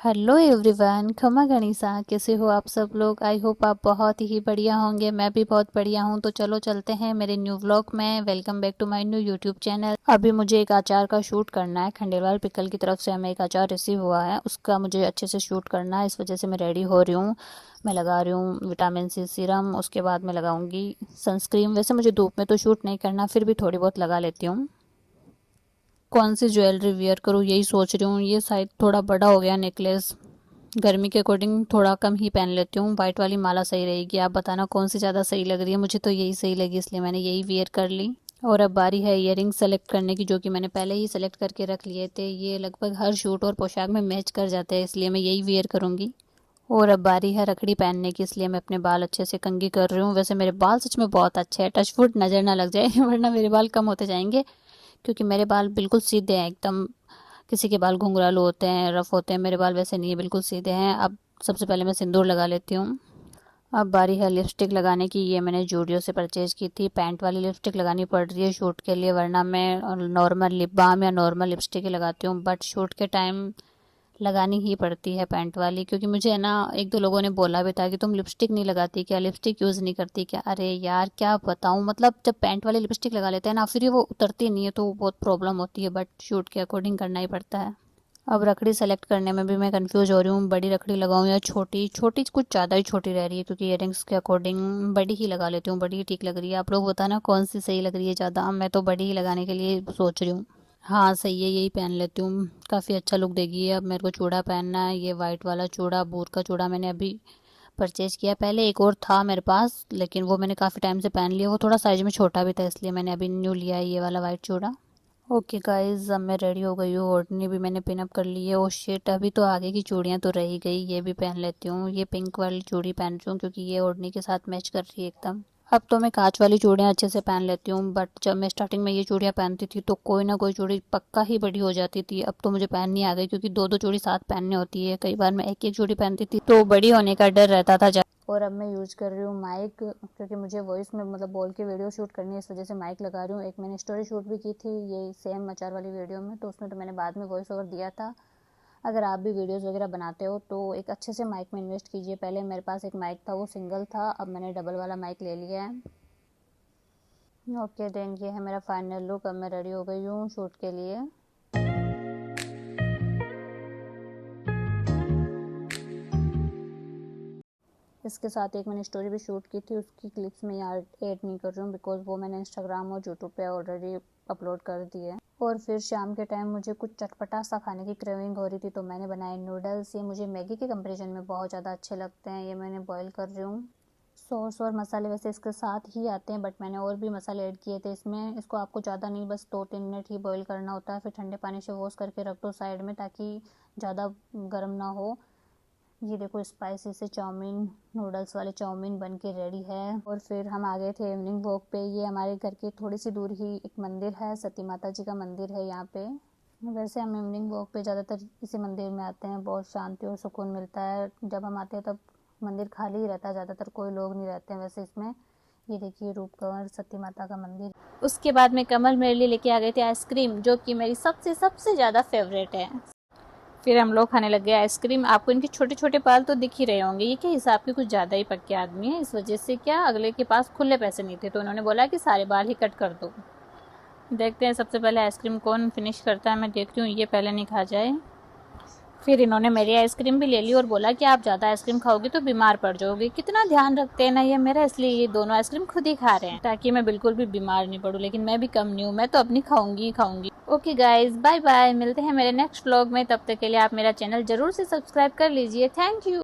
Hello everyone, खमा गणिसा। कैसे हो आप सब लोग? आई होप आप बहुत ही बढ़िया होंगे। मैं भी बहुत बढ़िया हूँ। तो चलो चलते हैं मेरे न्यू व्लॉग में। Welcome back to my new YouTube channel. अभी मुझे एक अचार का शूट करना है। खंडेलवाल पिकल की तरफ से हमें एक अचार रिसीव हुआ है, उसका मुझे अच्छे से शूट करना है। इस वजह से मैं रेडी हो रही हूँ। मैं लगा रही हूँ विटामिन सी सीरम, उसके बाद मैं लगाऊंगी सनस्क्रीन। वैसे मुझे धूप में तो शूट नहीं करना, फिर भी थोड़ी बहुत लगा लेती हूँ। कौन सी ज्वेलरी वियर करूँ यही सोच रही हूँ। ये शायद थोड़ा बड़ा हो गया नेकलेस। गर्मी के अकॉर्डिंग थोड़ा कम ही पहन लेती हूँ। वाइट वाली माला सही रहेगी। आप बताना कौन सी ज़्यादा सही लग रही है। मुझे तो यही सही लगी, इसलिए मैंने यही वियर कर ली। और अब बारी है इयररिंग सेलेक्ट करने की, जो कि मैंने पहले ही सेलेक्ट करके रख लिए थे। ये लगभग हर शूट और पोशाक में मैच कर जाते हैं, इसलिए मैं यही वियर करूँगी। और अब बारी है रखड़ी पहनने की, इसलिए मैं अपने बाल अच्छे से कंघी कर रही हूँ। वैसे मेरे बाल सच में बहुत अच्छे हैं, टचवुड नज़र ना लग जाए वरना मेरे बाल कम होते जाएंगे। क्योंकि मेरे बाल बिल्कुल सीधे हैं एकदम। किसी के बाल घुंघरालू होते हैं, रफ होते हैं, मेरे बाल वैसे नहीं है, बिल्कुल सीधे हैं। अब सबसे पहले मैं सिंदूर लगा लेती हूँ। अब बारी है लिपस्टिक लगाने की। ये मैंने जूडियो से परचेज की थी। पैंट वाली लिपस्टिक लगानी पड़ रही है शूट के लिए, वरना मैं नॉर्मल लिप बाम या नॉर्मल लिपस्टिक ही लगाती हूँ। बट शूट के टाइम लगानी ही पड़ती है पैंट वाली, क्योंकि मुझे है ना, एक दो लोगों ने बोला भी था कि तुम लिपस्टिक नहीं लगाती क्या, लिपस्टिक यूज़ नहीं करती क्या। अरे यार क्या बताऊँ, मतलब जब पैंट वाली लिपस्टिक लगा लेते हैं ना, फिर वो उतरती नहीं है, तो बहुत प्रॉब्लम होती है। बट शूट के अकॉर्डिंग करना ही पड़ता है। अब रखड़ी सेलेक्ट करने में भी मैं कंफ्यूज हो रही हूँ, बड़ी रखड़ी लगाऊं या छोटी। छोटी कुछ ज़्यादा ही छोटी रह रही है, क्योंकि इयररिंग्स के अकॉर्डिंग बड़ी ही लगा लेती हूँ। बड़ी ही ठीक लग रही है। आप लोग बताना कौन सी सही लग रही है ज़्यादा। मैं तो बड़ी ही लगाने के लिए सोच रही हूँ। हाँ सही है, यही पहन लेती हूँ। काफ़ी अच्छा लुक देगी ये। अब मेरे को चूड़ा पहनना है। ये वाइट वाला चूड़ा, बूर का चूड़ा मैंने अभी परचेज किया। पहले एक और था मेरे पास, लेकिन वो मैंने काफ़ी टाइम से पहन लिया। वो थोड़ा साइज में छोटा भी था, इसलिए मैंने अभी न्यू लिया है ये वाला वाइट चूड़ा। ओके गाइज, अब मैं रेडी हो गई हूँ। ओढ़नी भी मैंने पिन अप कर ली है। ओ शिट, अभी तो आगे की चूड़ियाँ तो रह ही गई। ये भी पहन लेती हूँ। ये पिंक वाली चूड़ी पहन रही हूँ, क्योंकि ये ओढ़नी के साथ मैच कर रही है एकदम। अब तो मैं कांच वाली चूड़ियाँ अच्छे से पहन लेती हूँ, बट जब मैं स्टार्टिंग में ये चूड़ियाँ पहनती थी तो कोई ना कोई चूड़ी पक्का ही बड़ी हो जाती थी। अब तो मुझे पहननी आ गई, क्योंकि दो दो चूड़ी साथ पहननी होती है। कई बार मैं एक एक चूड़ी पहनती थी, तो बड़ी होने का डर रहता था। और अब मैं यूज़ कर रही हूँ माइक, क्योंकि मुझे वॉइस में मतलब बोल के वीडियो शूट करनी है, इस वजह से माइक लगा रही हूँ। एक मैंने स्टोरी शूट भी की थी ये सेम अचार वाली वीडियो में, तो उसमें तो मैंने बाद में वॉइस ओवर दिया था। अगर आप भी वीडियोस वगैरह बनाते हो तो एक अच्छे से माइक में इन्वेस्ट कीजिए। पहले मेरे पास एक माइक था, वो सिंगल था। अब मैंने डबल वाला माइक ले लिया है। ओके देन, ये है मेरा फाइनल लुक। अब मैं रेडी हो गई हूँ शूट के लिए। इसके साथ एक मैंने स्टोरी भी शूट की थी, उसकी क्लिप्स में यहाँ ऐड नहीं कर रही हूँ, बिकॉज वो मैंने इंस्टाग्राम और यूट्यूब पे ऑलरेडी अपलोड कर दी है। और फिर शाम के टाइम मुझे कुछ चटपटा सा खाने की क्रेविंग हो रही थी, तो मैंने बनाए नूडल्स। ये मुझे मैगी के कंपैरिजन में बहुत ज़्यादा अच्छे लगते हैं। ये मैंने बॉईल कर रही हूँ। सॉस और मसाले वैसे इसके साथ ही आते हैं, बट मैंने और भी मसाले ऐड किए थे इसमें। इसको आपको ज़्यादा नहीं, बस 2-3 मिनट ही बॉईल करना होता है। फिर ठंडे पानी से वॉश करके रख दो साइड में, ताकि ज़्यादा गर्म ना हो। ये देखो, स्पाइसी से चाउमीन, नूडल्स वाले चाउमीन बन के रेडी है। और फिर हम आ गए थे इवनिंग वॉक पे। ये हमारे घर के थोड़ी सी दूर ही एक मंदिर है, सती माता जी का मंदिर है यहाँ पे। वैसे हम इवनिंग वॉक पे ज़्यादातर इसी मंदिर में आते हैं। बहुत शांति और सुकून मिलता है। जब हम आते हैं तब मंदिर खाली ही रहता है, ज़्यादातर कोई लोग नहीं रहते हैं वैसे इसमें। ये देखिए, रूप कंवर सती माता का मंदिर। उसके बाद में कमल मेरे लिए लेके आ गए थे आइसक्रीम, जो कि मेरी सबसे सबसे ज़्यादा फेवरेट है। फिर हम लोग खाने लग गए आइसक्रीम। आपको इनके छोटे छोटे बाल तो दिख ही रहे होंगे। ये क्या हिसाब के कुछ ज़्यादा ही पक्के आदमी है, इस वजह से क्या अगले के पास खुले पैसे नहीं थे, तो उन्होंने बोला कि सारे बाल ही कट कर दो। देखते हैं सबसे पहले आइसक्रीम कौन फिनिश करता है। मैं देखती हूँ ये पहले नहीं खा जाए। फिर इन्होंने मेरी आइसक्रीम भी ले ली और बोला कि आप ज़्यादा आइसक्रीम खाओगी तो बीमार पड़ जाओगी। कितना ध्यान रखते हैं ना ये मेरा, इसलिए ये दोनों आइसक्रीम खुद ही खा रहे हैं, ताकि मैं बिल्कुल भी बीमार नहीं पड़ूँ। लेकिन मैं भी कम नहीं हूँ, मैं तो अपनी खाऊंगी ही खाऊंगी। Okay guys, bye bye. मिलते हैं मेरे नेक्स्ट व्लॉग में। तब तक के लिए आप मेरा चैनल जरूर से सब्सक्राइब कर लीजिए। Thank you.